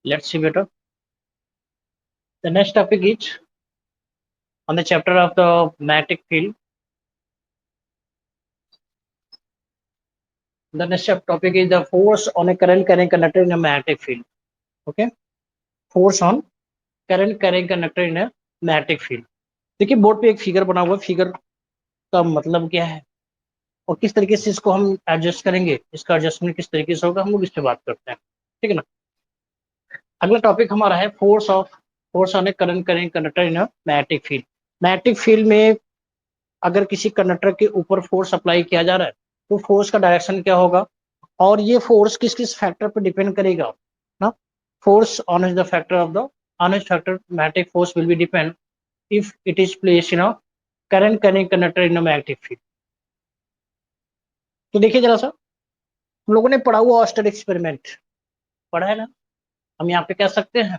Let's see better. The next topic is on the chapter of the magnetic field. The next topic is the force on a current carrying conductor in a magnetic field. Okay, force on current carrying conductor in a magnetic field. देखिए board पे एक figure बना हुआ है, figure का मतलब क्या है और किस तरीके से इसको हम एडजस्ट करेंगे, इसका एडजस्टमेंट किस तरीके से होगा, हम लोग इस पे बात करते हैं। ठीक है ना। अगला टॉपिक हमारा है force on A current current conductor in a magnetic field. Magnetic field में अगर किसी कंडक्टर के ऊपर फोर्स अप्लाई किया जा रहा है तो फोर्स का डायरेक्शन क्या होगा और ये फोर्स किस किस फैक्टर पर डिपेंड करेगा ना। Force on is the factor of the on is factor magnetic force will B depend if it is place in a current current conductor in a magnetic field. तो देखिए जरा सा, हम लोगों ने पढ़ा हुआ ऑस्टेड एक्सपेरिमेंट पढ़ा है ना। हम यहाँ पे कह सकते हैं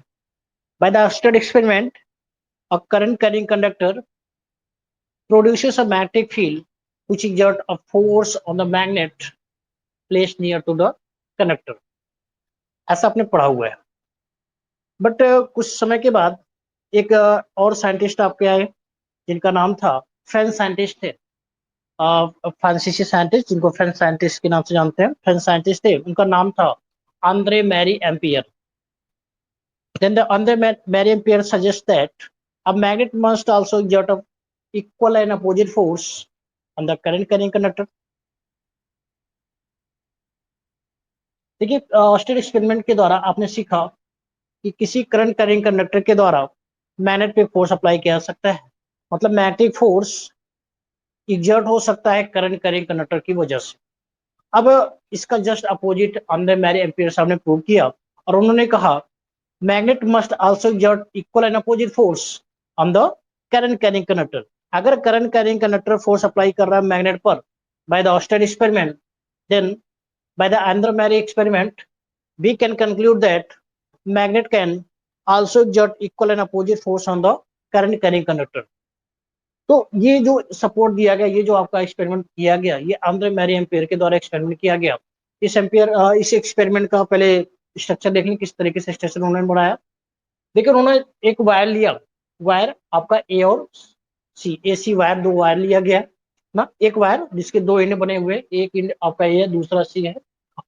bye the Oersted experiment a current carrying conductor produces a magnetic field which exert a force on the magnet placed near to the conductor। ऐसा आपने पढ़ा हुआ है। बट कुछ समय के बाद एक और साइंटिस्ट आपके आए जिनका नाम था, फ्रेंच साइंटिस्ट थे, फ्रांसीसी साइंटिस्ट जिनको फ्रेंच साइंटिस्ट के नाम से जानते हैं, फ्रेंच साइंटिस्ट थे, उनका नाम था Andre Marie ampere. Then the Andre Mary Ampere suggests that a magnet must also exert a equal and opposite force on the current carrying conductor। देखिए ऑस्टेड एक्सपेरिमेंट के द्वारा आपने सीखा कि किसी करंट कैरिंग कंडक्टर के द्वारा मैग्नेट पे फोर्स अप्लाई किया जा सकता है, मतलब मैग्नेटिक फोर्स एग्जर्ट हो सकता है करंट कैरिंग कंडक्टर की वजह से। अब इसका जस्ट अपोजिट अंदर मैरी एम्पियर साहब ने प्रूव किया और उन्होंने कहा magnet must also exert equal and opposite force on the current carrying conductor. अगर current carrying conductor force apply कर रहा है मैग्नेट पर by the Oersted experiment, then by the Andromary experiment, we can conclude that magnet can also exert equal and opposite force on the current carrying conductor। तो ये जो support दिया गया, ये जो आपका एक्सपेरिमेंट किया गया, ये आंद्रे मैरी एम्पियर के द्वारा एक्सपेरिमेंट किया गया। इस एक्सपेरिमेंट का पहले स्ट्रक्चर देख लें, किस तरीके से स्ट्रक्चर उन्होंने बनाया। देखिए उन्होंने एक वायर लिया, वायर आपका ए और सी, ए सी वायर, दो वायर लिया गया ना। एक वायर जिसके दो एंड बने हुए, एक एंड आपका ए है, दूसरा सी है।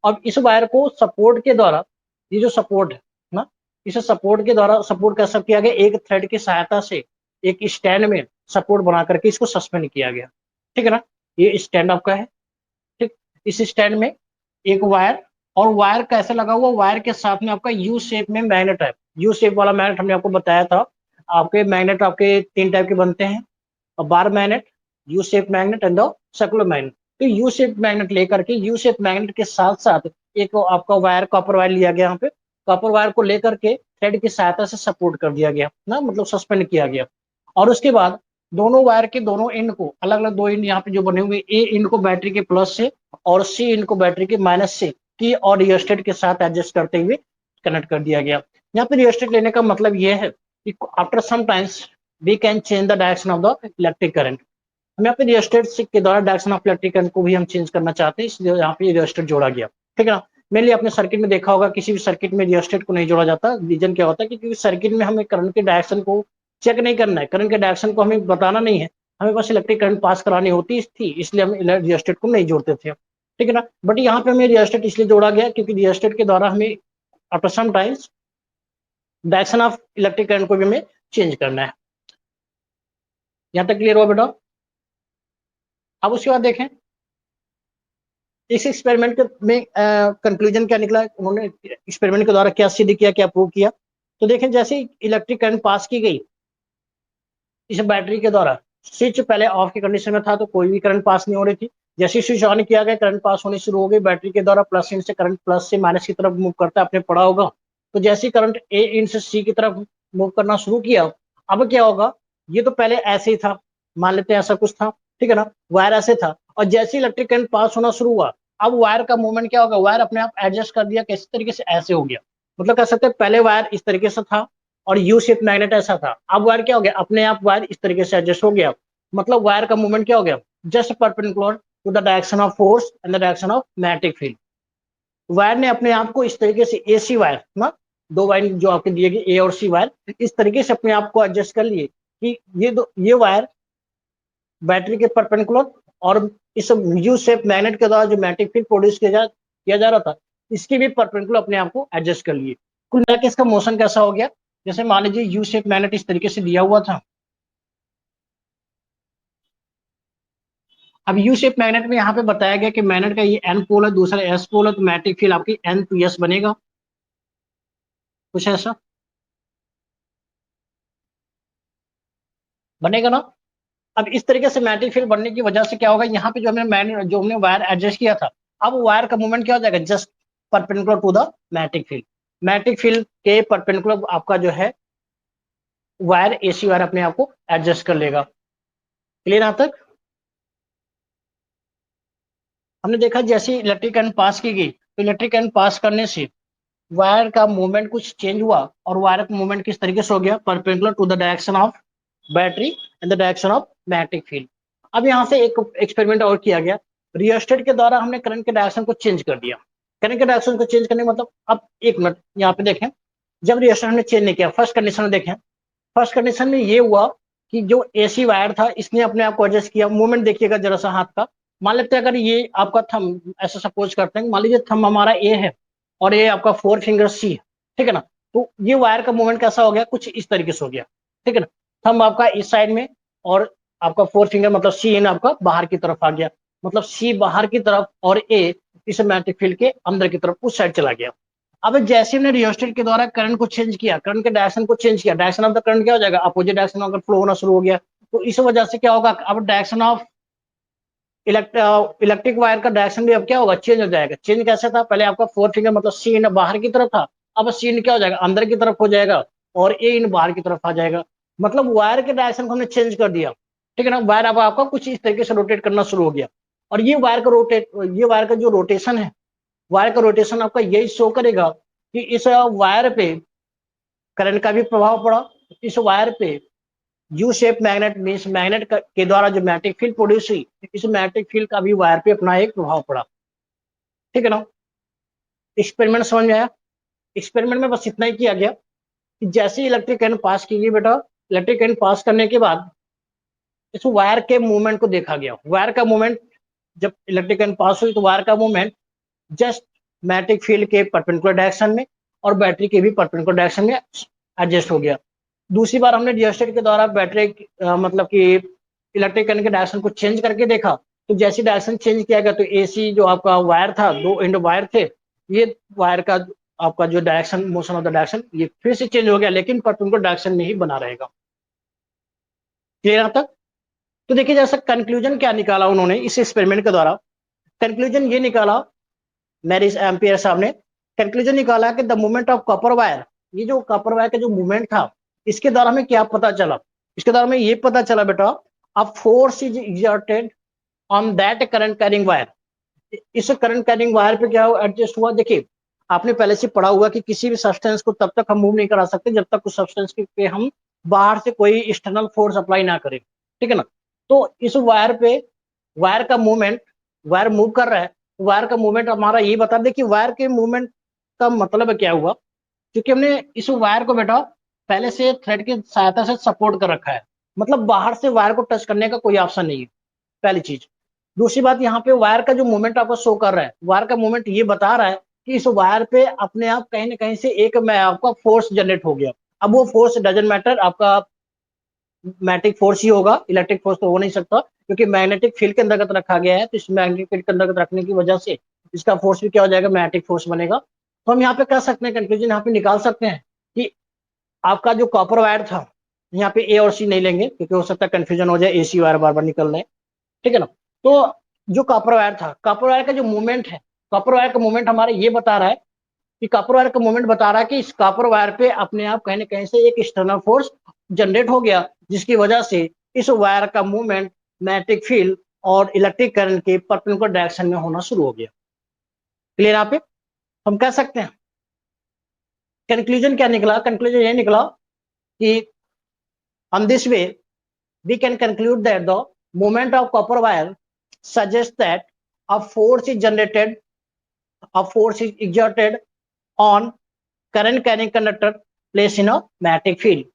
अब इस वायर को सपोर्ट के द्वारा, ये जो सपोर्ट है ना, इसे सपोर्ट के द्वारा सपोर्ट कैसे किया गया, एक थ्रेड की सहायता से एक स्टैंड में सपोर्ट बना करके इसको सस्पेंड किया गया। ठीक है ना, ये स्टैंड आपका है। ठीक, इस स्टैंड में एक वायर, और वायर कैसे लगा हुआ, वायर के साथ में आपका यू शेप में मैग्नेट है। यू शेप वाला मैग्नेट हमने आपको बताया था। आपके मैग्नेट आपके तीन टाइप के बनते हैं, bar magnet, U shape magnet and the circular magnet. तो यू शेप मैग्नेट लेकर के, यू शेप मैग्नेट के साथ साथ एक आपका वायर, कॉपर वायर लिया गया, यहाँ पे कॉपर वायर को लेकर के थ्रेड की सहायता से सपोर्ट कर दिया गया ना, मतलब सस्पेंड किया गया। और उसके बाद दोनों वायर के दोनों एंड को, अलग अलग दो एंड यहाँ पे जो बने हुए, ए एंड को बैटरी के प्लस से और सी एंड को बैटरी के माइनस से की और रियोस्टेट के साथ एडजस्ट करते हुए कनेक्ट कर दिया गया। यहाँ पे रियोस्टेट लेने का मतलब यह है कि after some times we can change the direction of the electric current. हम यहाँ पे रियोस्टेट के द्वारा डायरेक्शन ऑफ इलेक्ट्रिक करंट को भी हम चेंज करना चाहते हैं, इसलिए यहाँ पे रियोस्टेट जोड़ा गया। ठीक है ना। मेनली आपने सर्किट में देखा होगा, किसी भी सर्किट में रियोस्टेट को नहीं जोड़ा जाता। रीजन क्या होता है, क्योंकि सर्किट में हमें करंट के डायरेक्शन को चेक नहीं करना है, करंट के डायरेक्शन को हमें बताना नहीं है, हमें बस इलेक्ट्रिक करंट पास करानी होती थी, इसलिए हम रियोस्टेट को नहीं जोड़ते थे। ठीक है ना। बट यहाँ पे हमें रियोस्टेट इसलिए जोड़ा गया क्योंकि रियोस्टेट के द्वारा हमें after some times direction of electric current को भी हमें चेंज करना है। यहाँ तक क्लियर हुआ बेटा। अब उसके बाद देखें इस एक्सपेरिमेंट में कंक्लूजन क्या निकला, उन्होंने एक्सपेरिमेंट के द्वारा क्या सिद्ध किया, क्या प्रूव किया। तो देखें जैसे ही इलेक्ट्रिक करंट पास की गई इस बैटरी के द्वारा, स्विच पहले ऑफ की कंडीशन में था तो कोई भी करंट पास नहीं हो रही थी। जैसे स्विच ऑन किया गया, करंट पास होनी शुरू हो गई बैटरी के द्वारा, प्लस इंड से करंट प्लस से माइनस की तरफ मूव करता है, आपने पढ़ा होगा। तो जैसे ही करंट ए इंड से सी की तरफ मूव करना शुरू किया, अब क्या होगा, ये तो पहले ऐसे ही था, मान लेते हैं ऐसा कुछ था। ठीक है ना, वायर ऐसे था, और जैसे इलेक्ट्रिक करंट पास होना शुरू हुआ, अब वायर का मूवमेंट क्या होगा, वायर अपने आप एडजस्ट कर दिया, कैसे तरीके से, ऐसे हो गया। मतलब कह सकते हैं पहले वायर इस तरीके से था और यू शेप मैग्नेट ऐसा था, अब वायर क्या हो गया, अपने आप वायर इस तरीके से एडजस्ट हो गया। मतलब वायर का मूवमेंट क्या हो गया, just perpendicular to the direction of force and the direction of magnetic field. Wire ने अपने आप को इस तरीके से, एसी वायर ना, दो वायर जो आपके दिए गए ए और सी वायर, इस तरीके से अपने आप को एडजस्ट कर लिए कि ये वायर बैटरी के परपेंडिकुलर और इस यू शेप मैग्नेट के द्वारा जो मैग्नेटिक फील्ड प्रोड्यूस किया जा रहा था, इसके भी परपेंडिकुलर अपने आप को एडजस्ट कर लिए। कुल मिला के इसका मोशन कैसा हो गया, जैसे मान लीजिए यू शेप मैग्नेट इस तरीके से दिया हुआ था। अब यू शेप मैग्नेट में यहाँ पे बताया गया कि मैग्नेट का ये एन पोल है, दूसरा एस पोल है, तो मैग्नेटिक फील्ड आपकी एन टू एस बनेगा, कुछ ऐसा बनेगा ना। अब इस तरीके से मैग्नेटिक फील्ड बनने की वजह से क्या होगा, यहाँ पे जो हमने वायर एडजस्ट किया था, अब वायर का मूवमेंट क्या हो जाएगा, just perpendicular to the magnetic field. Magnetic field के परपेंडिकुलर आपका जो है वायर एसी वायर अपने आप को एडजस्ट कर लेगा। क्लियर यहां तक। हमने देखा जैसे इलेक्ट्रिक करंट पास की गई, तो इलेक्ट्रिक करंट पास करने से वायर का मूवमेंट कुछ चेंज हुआ, और वायर का मूवमेंट किस तरीके से हो गया, perpendicular to the direction of battery and the direction of magnetic field. अब यहाँ से एक एक्सपेरिमेंट और किया गया, रियोस्टेट के द्वारा हमने करंट के डायरेक्शन को चेंज कर दिया। करंट के डायरेक्शन को चेंज करने का मतलब, अब एक मिनट यहाँ पे देखें, जब रियोस्टेट हमने चेंज नहीं किया, फर्स्ट कंडीशन में देखें, फर्स्ट कंडीशन में ये हुआ कि जो एसी वायर था इसने अपने आप को एडजस्ट किया। मूवमेंट देखिएगा जरा सा हाथ का, मान लेते हैं अगर ये आपका थंब, ऐसा सपोज करते हैं, मान लीजिए थंब हमारा ए है और ये आपका फोर फिंगर सी है, ठीक है ना। तो ये वायर का मूवमेंट कैसा हो गया, कुछ इस तरीके से हो गया, ठीक है ना। थंब आपका इस साइड में और आपका फोर फिंगर मतलब सी इन आपका बाहर की तरफ आ गया, मतलब सी बाहर की तरफ और ए इस मैग्नेटिक फील्ड के अंदर की तरफ उस साइड चला गया। अब जैसे हमने रियोस्टेट के द्वारा करंट को चेंज किया, करंट के डायरेक्शन को चेंज किया, डायरेक्शन ऑफ द करंट क्या हो जाएगा, अपोजिट डायरेक्शन में अगर फ्लो होना शुरू हो गया, तो इस वजह से क्या होगा, अब डायरेक्शन ऑफ इलेक्ट्रिक वायर का डायरेक्शन भी अब क्या होगा, चेंज हो जाएगा। चेंज कैसे था, पहले आपका फोर फिंगर मतलब सी इन बाहर की तरफ था, अब सी इन क्या हो जाएगा, अंदर की तरफ हो जाएगा, और ए इन बाहर की तरफ आ जाएगा। मतलब वायर के डायरेक्शन को हमने चेंज कर दिया, ठीक है ना। वायर अब आपका कुछ इस तरीके से रोटेट करना शुरू हो गया, और ये वायर का जो रोटेशन है, वायर का रोटेशन आपका यही शो करेगा कि इस वायर पे करंट का भी प्रभाव पड़ा। इस वायर पे U shape magnet means magnet के द्वारा जो मैग्नेटिक फील्ड प्रोड्यूस हुई, इस मैग्नेटिक फील्ड का भी वायर पे अपना एक प्रभाव पड़ा, ठीक है ना। एक्सपेरिमेंट समझ में आया। एक्सपेरिमेंट में बस इतना ही किया गया कि जैसे इलेक्ट्रिक करंट पास की गई बेटा, इलेक्ट्रिक करंट पास करने के बाद इस वायर के मूवमेंट को देखा गया। वायर का मूवमेंट, जब इलेक्ट्रिक करंट पास हुई तो वायर का मूवमेंट जस्ट मैग्नेटिक फील्ड के परपेंडिकुलर डायरेक्शन में और बैटरी के भी परपेंडिकुलर डायरेक्शन में एडजस्ट हो गया। दूसरी बार हमने रियोस्टेट के द्वारा बैटरी मतलब कि इलेक्ट्रिक करंट के डायरेक्शन को चेंज करके देखा, तो जैसी डायरेक्शन चेंज किया गया तो एसी जो आपका वायर था, दो एंड वायर थे, ये वायर का आपका जो direction, motion of the direction, ये फिर से चेंज हो गया, लेकिन परपेंडिकुलर डायरेक्शन में ही बना रहेगा। क्लियर यहां तक। तो देखिए जैसा कंक्लूजन क्या निकाला उन्होंने इस एक्सपेरिमेंट के द्वारा, कंक्लूजन ये निकाला मेरी एम्पियर साहब ने, कंक्लूजन निकाला कि the movement of copper wire, ये जो कॉपर वायर का जो मूवमेंट था, इसके द्वारा हमें क्या पता चला, इसके द्वारा हमें ये पता चला बेटा, a force is exerted on that current carrying wire. इस करंट कैरिंग वायर पे क्या एडजस्ट हुआ, देखिए आपने पहले से पढ़ा हुआ कि किसी भी सब्सटेंस को तब तक हम मूव नहीं करा सकते जब तक उस सब्सटेंस पे हम बाहर से कोई एक्सटर्नल फोर्स अप्लाई ना करें, ठीक है ना। तो इस वायर पे वायर का मूवमेंट, वायर मूव कर रहा है, वायर का मूवमेंट हमारा ये बता दे कि वायर के मूवमेंट का मतलब क्या हुआ, क्योंकि हमने इस वायर को बेटा पहले से थ्रेड की सहायता से सपोर्ट कर रखा है, मतलब बाहर से वायर को टच करने का कोई ऑप्शन नहीं है, पहली चीज। दूसरी बात, यहाँ पे वायर का जो मूवमेंट आपको शो कर रहा है, वायर का मूवमेंट ये बता रहा है कि इस वायर पे अपने आप कहीं ना कहीं से एक में आपका फोर्स जनरेट हो गया। अब वो फोर्स डजंट मैटर, आपका मैग्नेटिक फोर्स ही होगा, इलेक्ट्रिक फोर्स तो हो नहीं सकता, क्योंकि मैग्नेटिक फील्ड के अंतर्गत रखा गया है, तो इस मैग्नेटिक फील्ड के अंतर्गत रखने की वजह से इसका फोर्स भी क्या हो जाएगा, मैग्नेटिक फोर्स बनेगा। तो हम यहाँ पे कह सकते हैं, कंक्लूजन यहाँ पे निकाल सकते हैं कि आपका जो कॉपर वायर था, यहाँ पे ए और सी नहीं लेंगे क्योंकि हो सकता है कंफ्यूजन हो जाए, एसी वायर बार बार निकल रहे हैं, ठीक है ना। तो जो कॉपर वायर था, कॉपर वायर का जो मूवमेंट है, कॉपर वायर का मूवमेंट हमारे ये बता रहा है कि कॉपर वायर का मूवमेंट बता रहा है कि इस कॉपर वायर पे अपने आप कहीं ना कहीं से एक एक्सटर्नल फोर्स जनरेट हो गया, जिसकी वजह से इस वायर का मूवमेंट मैग्नेटिक फील्ड और इलेक्ट्रिक करंट के परपेंडिकुलर डायरेक्शन में होना शुरू हो गया। क्लियर यहाँ पे हम कह सकते हैं। कंक्लूजन क्या निकला, कंक्लूजन ये निकला कि on this way we can conclude that the movement of copper wire suggests that a force is generated, a force is exerted on current carrying conductor place in a magnetic field.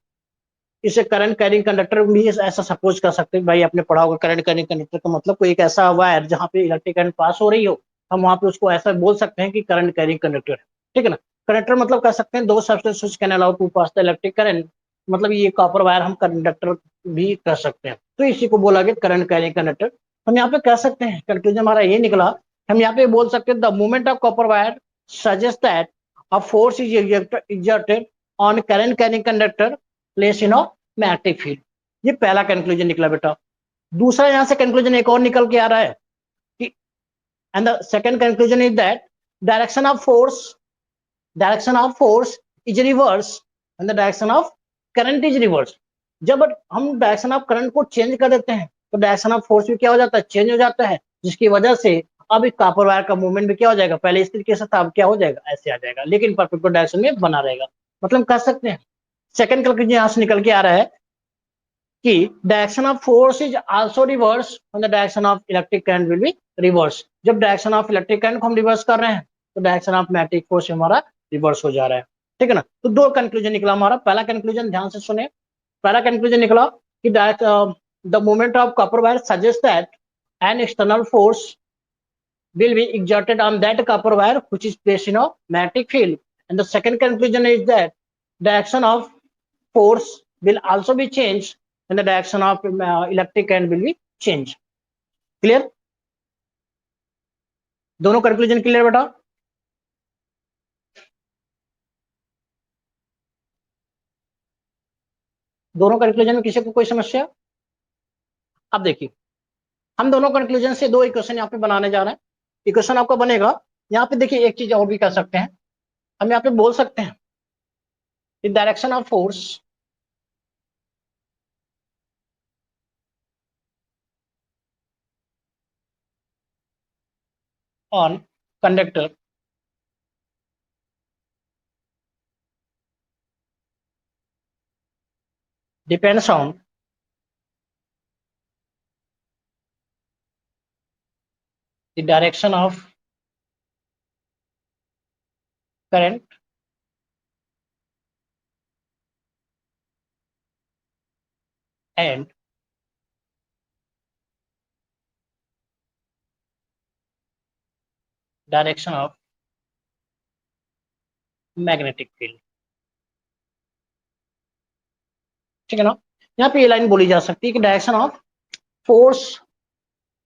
इसे current carrying conductor भी ऐसा suppose कर सकते हैं, भाई आपने पढ़ा होगा करंट कैरिंग कंडक्टर का मतलब कोई एक ऐसा वायर जहाँ पे इलेक्ट्रिक करंट पास हो रही हो, हम वहां पे उसको ऐसा बोल सकते हैं कि करंट कैरिंग कंडक्टर है, ठीक है ना। कंडक्टर मतलब कह सकते हैं दो substance which can allow to pass the electric current, मतलब ये कॉपर वायर हम कंडक्टर भी कह सकते हैं, तो इसी को बोला गया करंट कैरिंग कंडक्टर। हम यहाँ पे कह सकते हैं कंक्लूजन हमारा ये निकला, हम यहाँ पे बोल सकते हैं the movement of copper wire suggest that a force is exerted on current carrying conductor placed in a magnetic field. ये पहला कंक्लूजन निकला बेटा। दूसरा यहां से कंक्लूजन एक और निकल के आ रहा है कि and the second conclusion is that direction of force is reverse and the direction of current is reverse. जब हम डायरेक्शन ऑफ करंट को चेंज कर देते हैं तो डायरेक्शन ऑफ फोर्स भी क्या हो जाता है, चेंज हो जाता है, जिसकी वजह से अब इस कॉपर वायर का मूवमेंट भी क्या हो जाएगा, पहले इस तरीके से था अब क्या हो जाएगा, ऐसे आ जाएगा, लेकिन परपेंडिकुलर डायरेक्शन में बना रहेगा। मतलब कह सकते हैं सेकंड कंक्लूजन यहां से निकल के आ रहा है कि direction of force is also reverse and the direction of electric current will be reverse. जब डायरेक्शन ऑफ इलेक्ट्रिक करंट को हम रिवर्स कर रहे हैं तो डायरेक्शन ऑफ मैग्नेटिक फोर्स हमारा रिवर्स हो जा रहा है, ठीक है ना। तो दो कंक्लूजन निकला हमारा। पहला कंक्लूजन ध्यान से सुने, पहला कंक्लूजन निकला कि the movement of copper wire suggest that an external force will be exerted on that copper wire which is placed in a magnetic field, and the second conclusion is that direction of force will also be changed and the direction of electric current will be changed। Clear, दोनों conclusion clear बेटा। दोनों conclusion में किसी को कोई समस्या? अब देखिए हम दोनों कंक्लूजन से दो इक्वेशन यहाँ पे बनाने जा रहे हैं। इक्वेशन आपका बनेगा, यहाँ पे देखिए एक चीज और भी कर सकते हैं, हम यहाँ पे बोल सकते हैं direction of force on conductor depends on the direction of current and direction of magnetic field, ठीक है ना। यहाँ पे ये लाइन बोली जा सकती है कि direction of force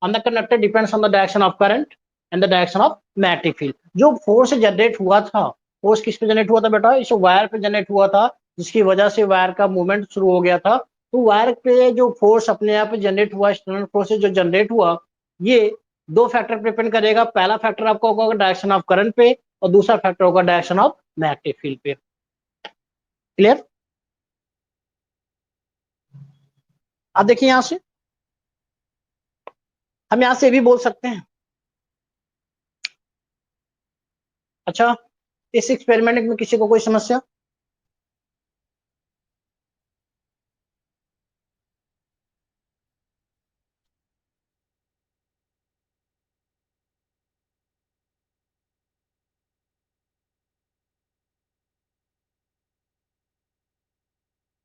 on the conductor depends on the direction of current and the direction of magnetic field. जो फोर्स जनरेट हुआ था, फोर्स किस पे जनरेट हुआ था बेटा, इस वायर पे जनरेट हुआ था, जिसकी वजह से वायर का मूवमेंट शुरू हो गया था। तो वायर पे जो फोर्स अपने आप जनरेट हुआ, एक्सटर्नल फोर्स जो जनरेट हुआ, ये दो फैक्टर पे डिपेंड करेगा। पहला फैक्टर आपका होगा डायरेक्शन ऑफ करंट पे और दूसरा फैक्टर होगा डायरेक्शन ऑफ मैग्नेटिक फील्ड पे। क्लियर। अब देखिए यहां से हम यहां से भी बोल सकते हैं, अच्छा इस एक्सपेरिमेंट में किसी को कोई समस्या?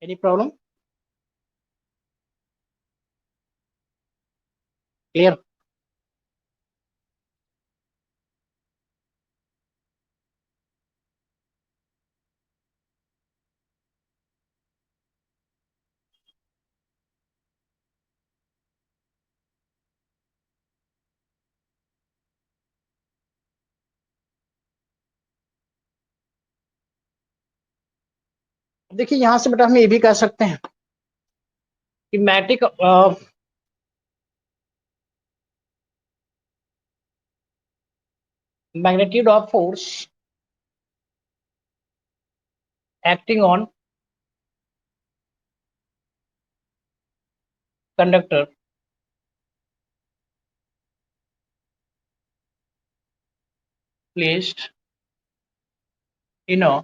Any problem? क्लियर। देखिए यहां से बेटा हम ये भी कह सकते हैं कि magnetic magnitude of force acting on conductor placed in a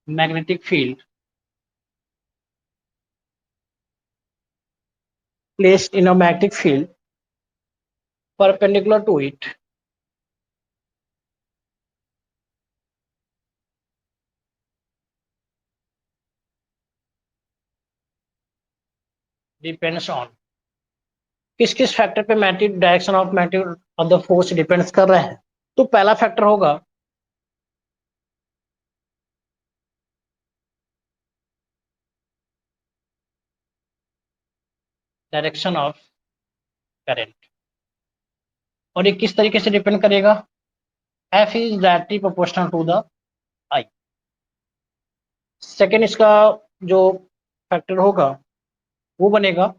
magnetic field placed in a magnetic field perpendicular to it depends on, किस किस फैक्टर पे magnetic direction of magnetic of the force depends कर रहे हैं। तो पहला factor होगा direction of current, और ये किस तरीके से डिपेंड करेगा, F is directly proportional to the I. Second इसका जो फैक्टर होगा वो बनेगा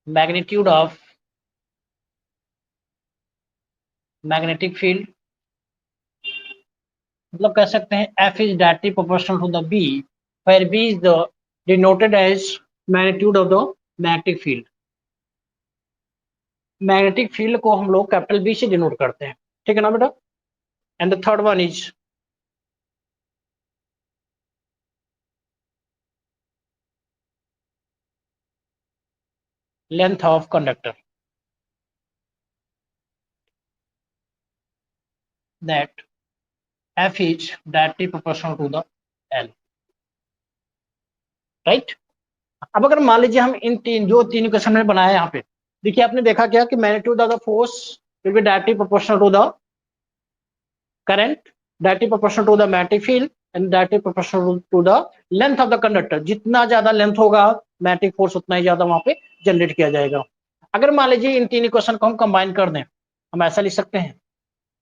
मैग्नीट्यूड ऑफ मैग्नेटिक फील्ड, मतलब कह सकते हैं F is directly proportional to the B, where B is the denoted as magnitude of the magnetic field. Magnetic field को हम लोग कैपिटल बी से डिनोट करते हैं, ठीक है ना बेटा। And the third one is length of conductor, that F is directly proportional to the L, right. अब अगर मान लीजिए हम इन तीन जो तीन क्वेश्चन में बनाया यहाँ पे, देखिए आपने देखा क्या कि magnitude of the force will be directly proportional to the current, directly proportional to the magnetic field and directly proportional to the length of the conductor. जितना ज्यादा लेंथ होगा मैग्नेटिक फोर्स उतना ही ज्यादा वहां पे जनरेट किया जाएगा। अगर मान लीजिए इन तीन क्वेश्चन को हम कंबाइन कर दें, हम ऐसा लिख सकते हैं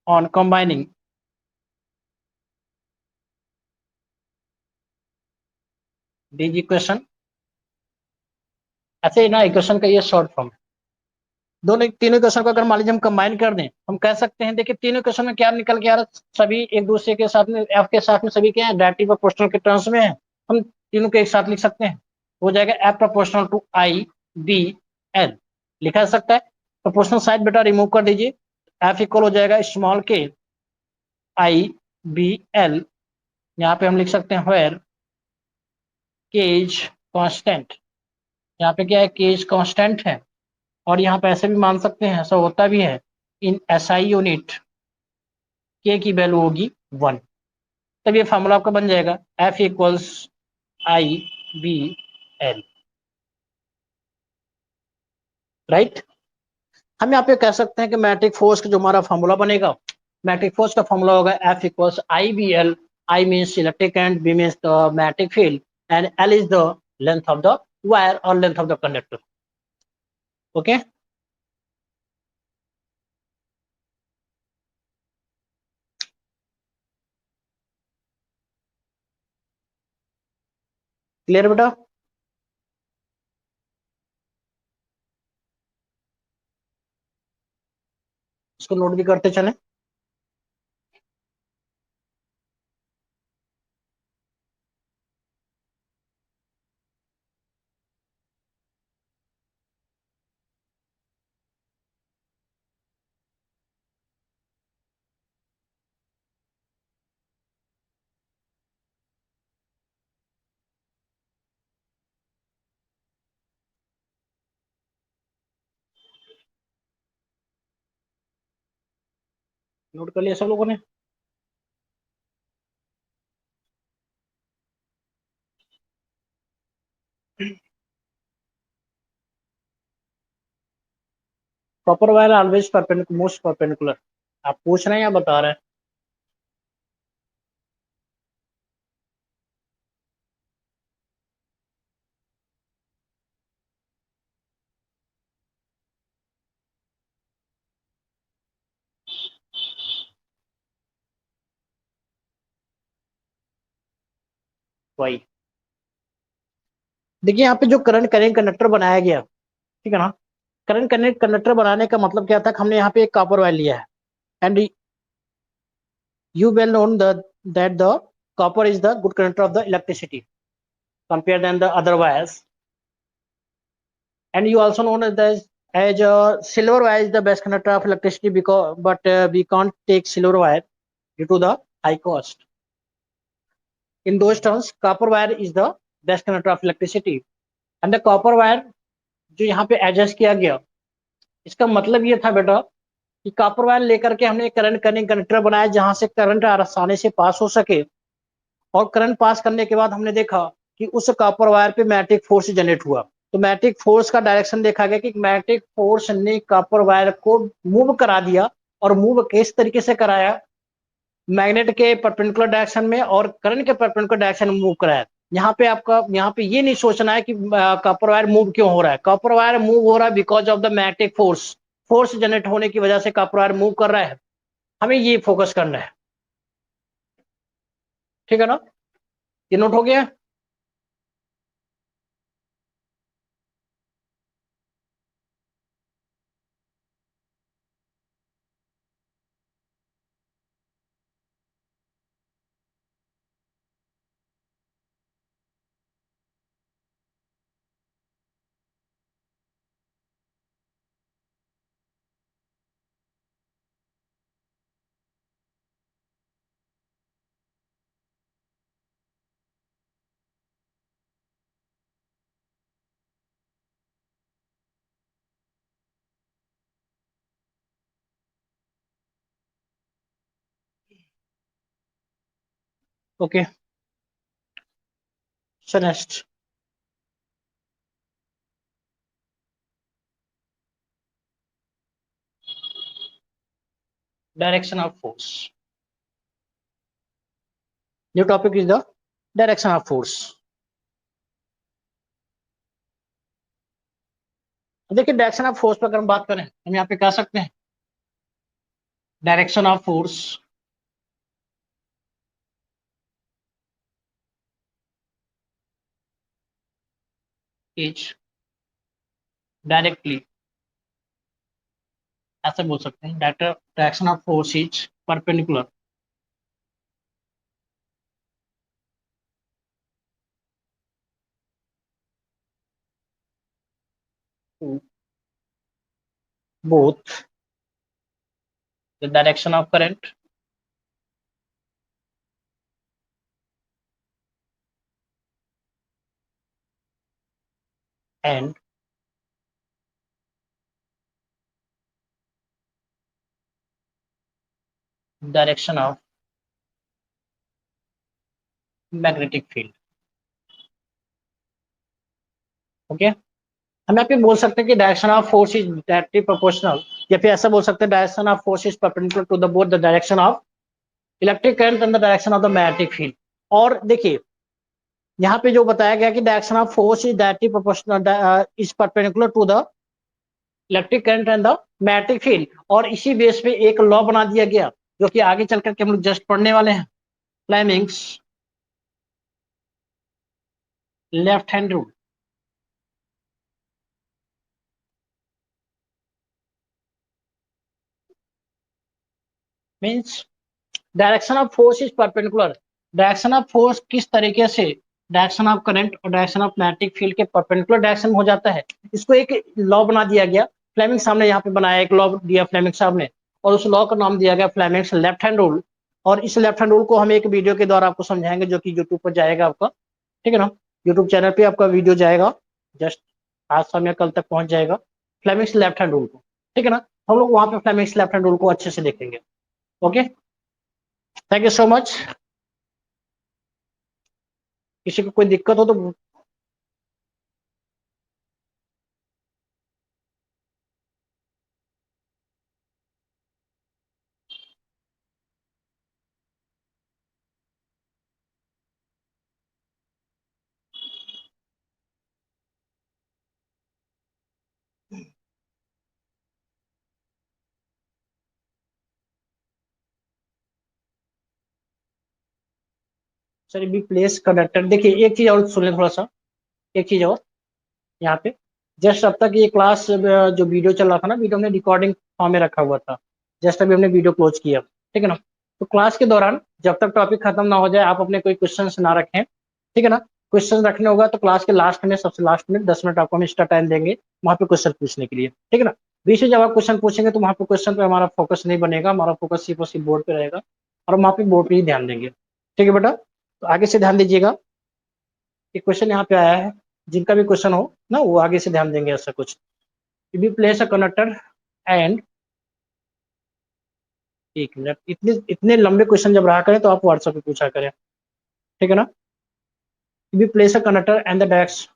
ऑन कंबाइनिंग दीज इक्वेशन, ऐसे ही ना इक्वेशन का ये शॉर्ट फॉर्म है। दोनों तीनों क्वेश्चन को अगर मान लीजिए हम कंबाइन कर दें, हम कह सकते हैं देखिए तीनों क्वेश्चन में क्या निकल के आ रहा है, सभी एक दूसरे के साथ में एफ के साथ में सभी क्या है डायरेक्टली प्रोपोर्शनल के टर्म्स में है। हम तीनों को एक साथ लिख सकते हैं, हो जाएगा F proportional to I B L, लिखा जा सकता है। प्रोपोर्शनल साइड बेटा रिमूव कर दीजिए, एफ इक्वल हो जाएगा स्मॉल के आई बी एल, यहाँ पे हम लिख सकते हैं वेयर के इज कॉन्स्टेंट, यहाँ पे क्या है के इज कॉन्स्टेंट है, और यहाँ पे ऐसे भी मान सकते हैं ऐसा होता भी है इन एसआई यूनिट के की वैल्यू होगी 1। तब ये फॉर्मूला आपका बन जाएगा F equals I B L, right. हम यहाँ पे कह सकते हैं कि मैग्नेटिक फोर्स का जो हमारा फॉर्मूला बनेगा, मैग्नेटिक फोर्स का फॉर्मूला होगा F equals I B L, I means electric and B means the magnetic field and L is the length of the wire और length of the conductor. Okay, clear बेटा। इसको note भी करते चले। Note कर लिया सब लोगों ने। Copper wire always perpendicular, most perpendicular, आप पूछ रहे हैं या बता रहे हैं। वही देखिए यहाँ पे जो करंट करेंट कंडक्टर बनाया गया, ठीक है ना। करंट कनेक्ट कंडक्टर बनाने का मतलब क्या था कि हमने यहाँ पे एक कॉपर वायर लिया है and you well known that the copper is the good conductor of the electricity compared than the other wires, and you also know that as silver wire is the best conductor of electricity because but we can't take silver wire due to the high cost. In those terms copper wire is the best conductor of electricity, and the copper wire जो यहाँ पे adjust किया गया, इसका मतलब ये था बेटा कि कॉपर वायर लेकर के हमने करंट कनेक्ट कंडक्टर बनाया जहां से करंट आसानी से पास हो सके और करंट पास करने के बाद हमने देखा कि उस कॉपर वायर पे मैग्नेटिक फोर्स जनरेट हुआ। तो मैग्नेटिक फोर्स का डायरेक्शन देखा गया कि मैग्नेटिक फोर्स ने कॉपर वायर को मूव करा दिया, और मूव किस तरीके से कराया, मैग्नेट के परपेंडिकुलर डायरेक्शन में और करंट के परपेंडिकुलर डायरेक्शन में मूव कराया। यहाँ पे ये नहीं सोचना है कि कॉपर वायर मूव क्यों हो रहा है। कॉपर वायर मूव हो रहा है because of the magnetic force, force generate होने की वजह से कॉपर वायर मूव कर रहा है। हमें ये फोकस करना है, ठीक है ना, ये नोट हो गया। Okay, so next, direction of force. New topic is the direction of force. देखिए, डायरेक्शन ऑफ फोर्स पर अगर हम बात करें, हम यहाँ पे कह सकते हैं direction of force is directly, ऐसे बोल सकते हैं, direction of force is perpendicular to both the direction of current and direction of magnetic field. Okay, हम यहाँ पे बोल सकते हैं कि direction of force is directly proportional, या फिर ऐसा बोल सकते हैं direction of force is perpendicular to the both the direction of electric current and the direction of the magnetic field. और देखिए, यहाँ पे जो बताया गया कि direction of force is directly proportional is perpendicular to the electric current and the magnetic field, और इसी बेस पे एक लॉ बना दिया गया जो कि आगे चल करके हम लोग जस्ट पढ़ने वाले हैं, Fleming's left hand rule. Means direction of force is perpendicular, direction of force किस तरीके से डायरेक्शन ऑफ करंट और डायरेक्शन ऑफ मैग्नेटिक फील्ड के परपेंडिकुलर डायरेक्शन हो जाता है, इसको एक लॉ बना दिया गया। फ्लेमिंग साहब ने यहाँ पे बनाया, एक लॉ दिया फ्लेमिंग साहब ने, और उस लॉ का नाम दिया गया फ्लेमिंग्स लेफ्ट हैंड रूल। और इस लेफ्ट हैंड रूल को हम एक वीडियो के द्वारा आपको समझाएंगे जो कि यूट्यूब पर जाएगा आपका, ठीक है ना, यूट्यूब चैनल पे आपका वीडियो जाएगा, जस्ट आज शाम या कल तक पहुंच जाएगा, फ्लेमिंग्स लेफ्ट हैंड रूल को, ठीक है ना। हम लोग वहां पे फ्लेमिंग्स लेफ्ट हैंड रूल को अच्छे से देखेंगे। Okay, thank you so much. किसी को कोई दिक्कत हो तो सर बी प्लेस कंडक्टर। देखिए एक चीज और सुन ले थोड़ा सा, एक चीज और यहाँ पे, जस्ट अब तक ये क्लास जो वीडियो चल रहा था ना, वीडियो हमने रिकॉर्डिंग फॉर्म में रखा हुआ था, जस्ट अभी हमने वीडियो क्लोज किया, ठीक है ना। तो क्लास के दौरान जब तक टॉपिक खत्म ना हो जाए आप अपने कोई क्वेश्चन ना रखें, ठीक है ना। क्वेश्चन रखने होगा तो क्लास के लास्ट में, सबसे लास्ट में 10 मिनट आपको हम एक्स्ट्रा टाइम देंगे वहाँ पे क्वेश्चन पूछने के लिए, ठीक है ना। बीच में जब आप क्वेश्चन पूछेंगे तो वहाँ पे क्वेश्चन पे हमारा फोकस नहीं बनेगा, हमारा फोकस सिर्फ और सिर्फ बोर्ड पे रहेगा, और हम वहाँ पे बोर्ड पे ही ध्यान देंगे, ठीक है बेटा। तो आगे से ध्यान दीजिएगा, एक क्वेश्चन यहाँ पे आया है, जिनका भी क्वेश्चन हो ना वो आगे से ध्यान देंगे, ऐसा कुछ। Be place a conductor and, एक मिनट, इतने इतने लंबे क्वेश्चन जब रहा करें तो आप व्हाट्सएप पे पूछा करें। ठीक है ना। if we place a conductor and the direction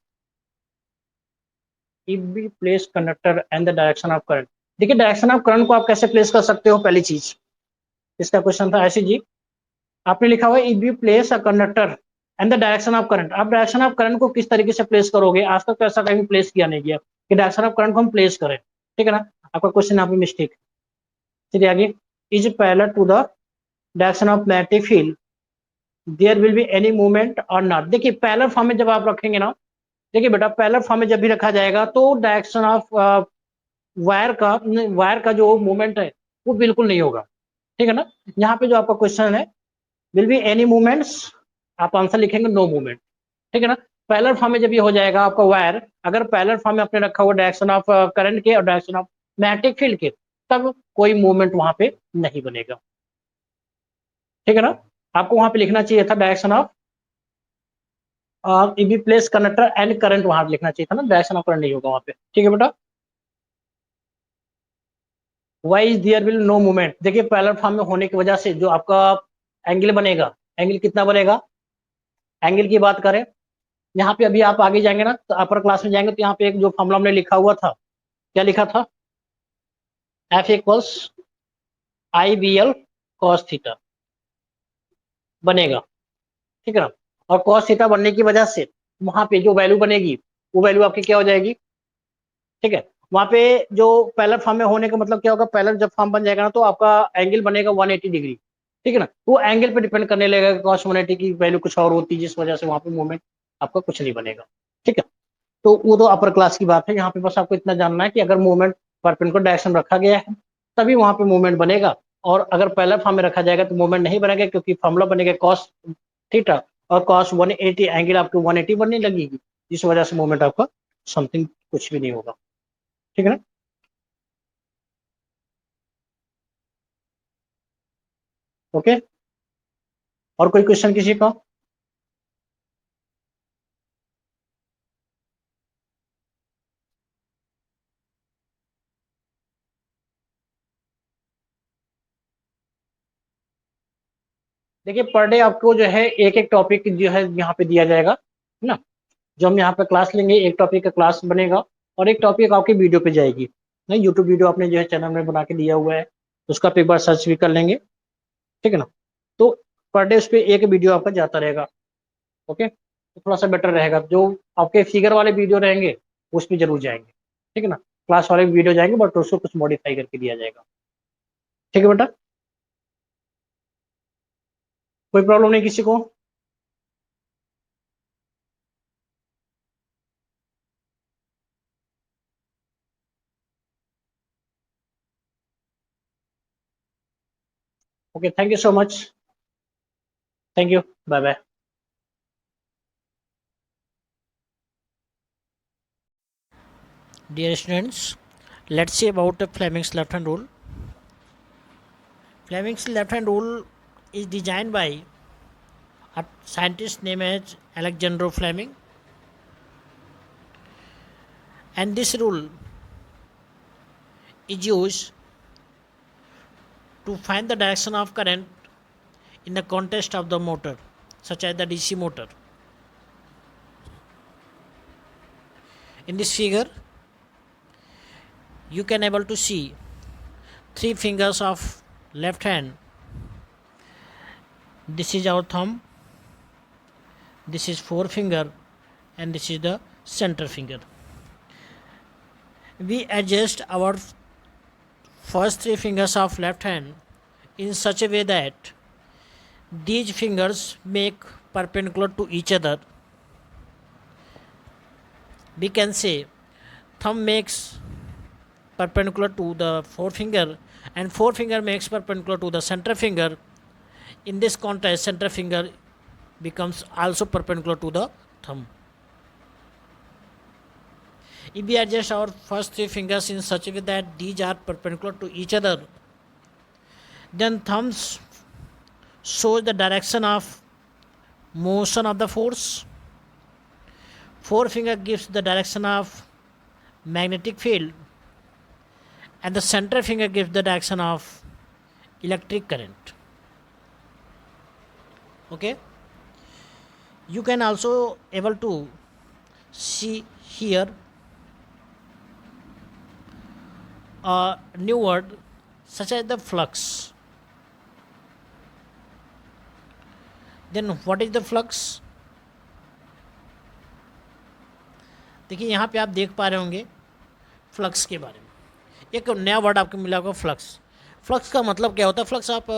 if we place conductor and the direction of current, देखिए डायरेक्शन ऑफ करंट को आप कैसे प्लेस कर सकते हो, पहली चीज इसका क्वेश्चन था ऐसी जी, आपने लिखा हुआ if you place a conductor and the direction of current, आप डायरेक्शन ऑफ करंट को किस तरीके से प्लेस करोगे, आज तक तो ऐसा कहीं प्लेस किया नहीं गया कि डायरेक्शन ऑफ करंट को हम प्लेस करें, ठीक है ना। आपका क्वेश्चन यहाँ पे मिस्टेक। चलिए आगे, is parallel to the direction of magnetic field there will be any movement और नॉट, देखिए पैरेलल फॉर्म में जब आप रखेंगे ना, देखिए बेटा पैरेलल फॉर्म में जब भी रखा जाएगा तो डायरेक्शन ऑफ वायर का जो मूवमेंट है वो बिल्कुल नहीं होगा, ठीक है ना। यहाँ पे जो आपका क्वेश्चन है विल बी एनी मूवमेंट्स, आप आंसर लिखेंगे नो मूवमेंट, ठीक है ना। पैरेलल फॉर्म में जब ये हो जाएगा आपका वायर, अगर पैरेलल फॉर्म में आपने रखा हुआ डायरेक्शन ऑफ करंट के और डायरेक्शन ऑफ मैग्नेटिक फील्ड के, तब कोई मूवमेंट वहां पे नहीं बनेगा, ठीक है ना। आपको वहां पे लिखना चाहिए था direction of if you place conductor and current, वहां लिखना चाहिए था ना, डायरेक्शन ऑफ करंट नहीं होगा वहां पे, ठीक है बेटा। Why is there will no movement, देखिए पैरेलल फॉर्म में होने की वजह से जो आपका एंगल बनेगा, एंगल कितना बनेगा, एंगल की बात करें, यहाँ पे अभी आप आगे जाएंगे ना तो अपर क्लास में जाएंगे तो यहाँ पे एक जो फॉर्मूला हमने लिखा हुआ था, क्या लिखा था, F equals I B L cos theta बनेगा, ठीक है ना। और कॉस थीटा बनने की वजह से वहां पे जो वैल्यू बनेगी वो वैल्यू आपकी क्या हो जाएगी, ठीक है। वहां पे जो पैरेलल फॉर्म में होने का मतलब क्या होगा, पैरेलल जब फॉर्म बन जाएगा ना तो आपका एंगल बनेगा 180 डिग्री, ठीक है ना। वो एंगल पे डिपेंड करने लगेगा, कॉस 180 की वैल्यू कुछ और होती है जिस वजह से वहां पे मूवमेंट आपका कुछ नहीं बनेगा, ठीक है। तो वो तो अपर क्लास की बात है, यहाँ पे बस आपको इतना जानना है कि अगर मूवमेंट परपेंडिकुलर डायरेक्शन रखा गया है तभी वहां पे मूवमेंट बनेगा, और अगर पैरेलल फॉर्म में रखा जाएगा तो मूवमेंट नहीं बनेगा, क्योंकि फॉर्मूला बनेगा कॉस थीटा और कॉस 180 एंगल आपको 180 बनने लगेगी, जिस वजह से मूवमेंट आपका समथिंग कुछ भी नहीं होगा, ठीक है ना। ओके, और कोई क्वेश्चन किसी का। देखिए पर डे आपको जो है एक एक टॉपिक जो है यहाँ पे दिया जाएगा, है ना। जो हम यहाँ पे क्लास लेंगे एक टॉपिक का क्लास बनेगा और एक टॉपिक आपकी वीडियो पे जाएगी, नहीं यूट्यूब वीडियो आपने जो है चैनल में बना के दिया हुआ है, उसका आप एक बार सर्च भी कर लेंगे, ठीक है ना। तो पर डे उस पर एक वीडियो आपका जाता रहेगा, ओके, तो थोड़ा सा बेटर रहेगा, जो आपके फिगर वाले वीडियो रहेंगे उस पर जरूर जाएंगे, ठीक है ना। क्लास वाले वीडियो जाएंगे बट उसको कुछ मॉडिफाई करके दिया जाएगा, ठीक है बेटा। कोई प्रॉब्लम नहीं किसी को। Okay, thank you so much. Thank you, bye bye. Dear students, let's see about the Fleming's left hand rule. Fleming's left hand rule is designed by a scientist named as Alexander Fleming, and this rule is used to find the direction of current in the context of the motor, such as the DC motor. In this figure, you can able to see three fingers of left hand. This is our thumb, this is forefinger, and this is the center finger. We adjust our first three fingers of left hand in such a way that these fingers make perpendicular to each other. We can say thumb makes perpendicular to the forefinger and forefinger makes perpendicular to the center finger. In this context, center finger becomes also perpendicular to the thumb. If we adjust our first three fingers in such a way that these are perpendicular to each other, then thumbs shows the direction of motion of the force, forefinger gives the direction of magnetic field, and the center finger gives the direction of electric current. Okay, You can also able to see here a new word such as the flux. Then what is the flux? देखिए यहाँ पे आप देख पा रहे होंगे flux के बारे में एक नया वर्ड आपको मिला होगा, फ्लक्स। फ्लक्स का मतलब क्या होता है? फ्लक्स आप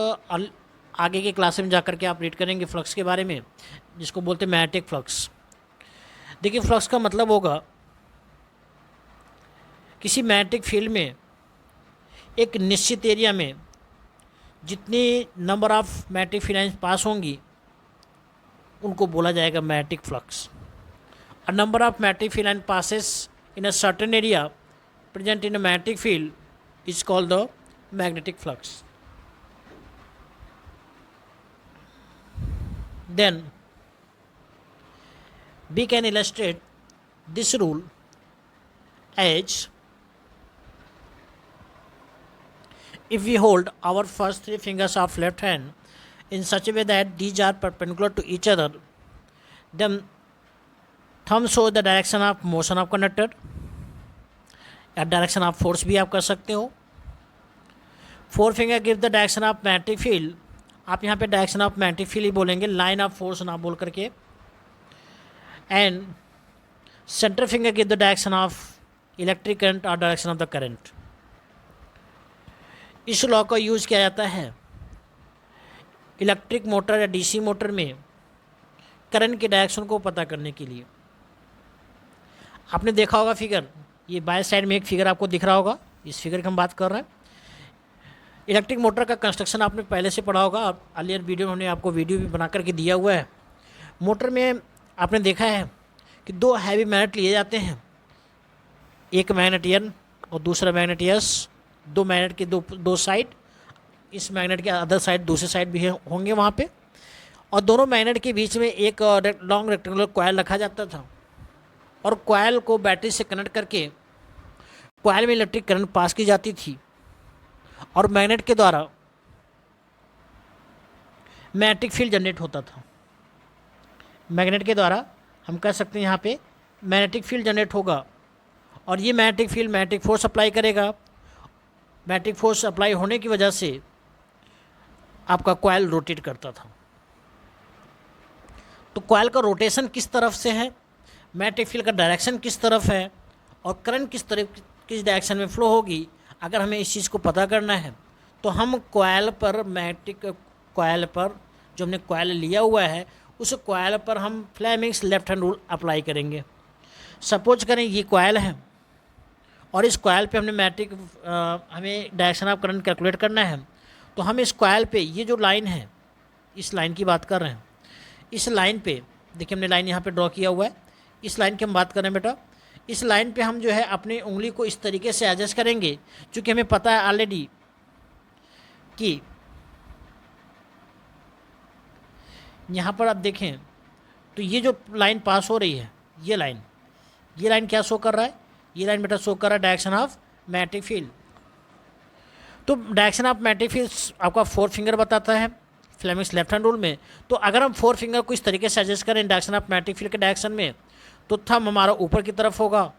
आगे के क्लास में जाकर के आप रीड करेंगे फ्लक्स के बारे में, जिसको बोलते हैं मैग्नेटिक फ्लक्स। देखिए फ्लक्स का मतलब होगा किसी मैग्नेटिक फील्ड में एक निश्चित एरिया में जितनी number of magnetic field lines pass होंगी उनको बोला जाएगा magnetic flux. A number of magnetic field line passes in a certain area present in a magnetic field is called the magnetic flux. Then we can illustrate this rule as if we hold our first three fingers of left hand in such a way that these are perpendicular to each other, then thumb shows the direction of motion of conductor या direction of force भी आप कर सकते हो। Four finger give the direction of magnetic field, आप यहाँ पे direction of magnetic field ही बोलेंगे, लाइन ऑफ फोर्स ना बोल करके। And centre finger give the direction of electric current और डायरेक्शन ऑफ द करंट। इस लॉ का यूज़ किया जाता है इलेक्ट्रिक मोटर या डीसी मोटर में करंट के डायरेक्शन को पता करने के लिए। आपने देखा होगा फिगर, ये बाएं साइड में एक फिगर आपको दिख रहा होगा, इस फिगर की हम बात कर रहे हैं। इलेक्ट्रिक मोटर का कंस्ट्रक्शन आपने पहले से पढ़ा होगा, अर्लियर वीडियो में हमने आपको वीडियो भी बना करके दिया हुआ है। मोटर में आपने देखा है कि दो हैवी मैग्नेट लिए जाते हैं, एक मैग्नेट एन और दूसरा मैग्नेट एस। दो मैग्नेट के दो साइड, इस मैग्नेट के अदर साइड दूसरे साइड भी होंगे वहाँ पे, और दोनों मैग्नेट के बीच में एक लॉन्ग रेक्टेंगुलर कॉइल रखा जाता था, और कॉइल को बैटरी से कनेक्ट करके कॉइल में इलेक्ट्रिक करंट पास की जाती थी, और मैग्नेट के द्वारा मैग्नेटिक फील्ड जनरेट होता था। मैग्नेट के द्वारा हम कह सकते हैं यहाँ पे मैग्नेटिक फील्ड जनरेट होगा, और ये magnetic field magnetic force apply करेगा। मैग्नेटिक फोर्स अप्लाई होने की वजह से आपका कॉइल रोटेट करता था। तो कॉइल का रोटेशन किस तरफ से है, मैग्नेटिक फील्ड का डायरेक्शन किस तरफ है, और करंट किस डायरेक्शन में फ्लो होगी, अगर हमें इस चीज़ को पता करना है तो हम कॉइल पर, मैग्नेटिक कॉइल पर जो हमने कॉइल लिया हुआ है उस कॉइल पर हम Fleming's left hand rule apply करेंगे। सपोज करें ये कॉइल है और इस कॉइल पे हमने मैग्नेटिक हमें डायरेक्शन ऑफ करंट कैलकुलेट करना है, तो हम इस कॉइल पे ये जो लाइन है, इस लाइन की बात कर रहे हैं, इस लाइन पे देखिए हमने लाइन यहाँ पे ड्रॉ किया हुआ है, इस लाइन की हम बात कर रहे हैं बेटा। इस लाइन पे हम जो है अपनी उंगली को इस तरीके से एडजस्ट करेंगे, क्योंकि हमें पता है ऑलरेडी कि यहाँ पर आप देखें तो ये जो लाइन पास हो रही है, ये लाइन क्या शो कर रहा है, ये लाइन बेटा शो कर रहा है डायरेक्शन ऑफ मैग्नेटिक फील्ड। तो डायरेक्शन ऑफ मैग्नेटिक फील्ड आपका फोर फिंगर बताता है फ्लेमिंग्स लेफ्ट हैंड रूल में। तो अगर हम फोर फिंगर को इस तरीके से एडजस्ट करें डायरेक्शन ऑफ मैग्नेटिक फील्ड के डायरेक्शन में, तो थंब हमारा ऊपर की तरफ होगा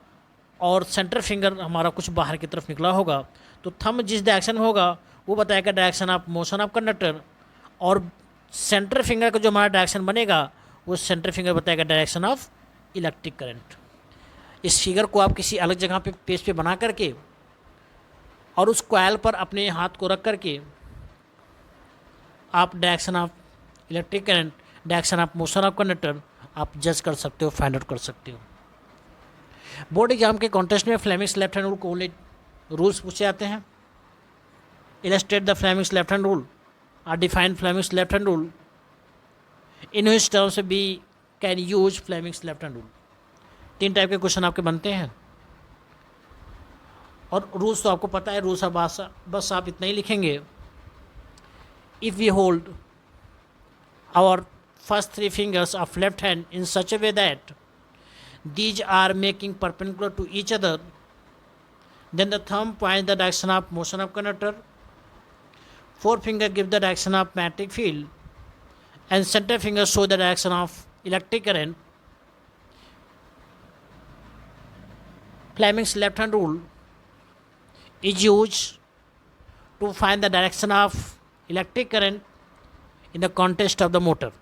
और सेंटर फिंगर हमारा कुछ बाहर की तरफ निकला होगा। तो थंब जिस डायरेक्शन में होगा वो बताएगा direction of motion of conductor, और सेंटर फिंगर का जो हमारा डायरेक्शन बनेगा वो सेंटर फिंगर बताएगा डायरेक्शन ऑफ इलेक्ट्रिक करंट। इस फिगर को आप किसी अलग जगह पे पेज पे बना करके और उस कॉइल पर अपने हाथ को रख करके आप direction of electric current, direction of motion of conductor आप जज कर सकते हो, फाइंड आउट कर सकते हो। बोर्ड एग्जाम के कॉन्टेस्ट में फ्लेमिंग्स लेफ्ट हैंड रूल को ओनली रूल्स पूछे जाते हैं। Illustrate the Fleming's left hand rule और define Fleming's left hand rule in which terms we can use Fleming's left hand rule. 3 type के question आपके बनते हैं, और रूल्स तो आपको पता है। रूल्स अब बस आप इतना ही लिखेंगे, if we hold our first 3 fingers of left hand in such a way that these are making perpendicular to each other, then the thumb points the direction of motion of conductor, forefinger give the direction of magnetic field, and center finger show the direction of electric current, Fleming's left hand rule is used to find the direction of electric current in the context of the motor.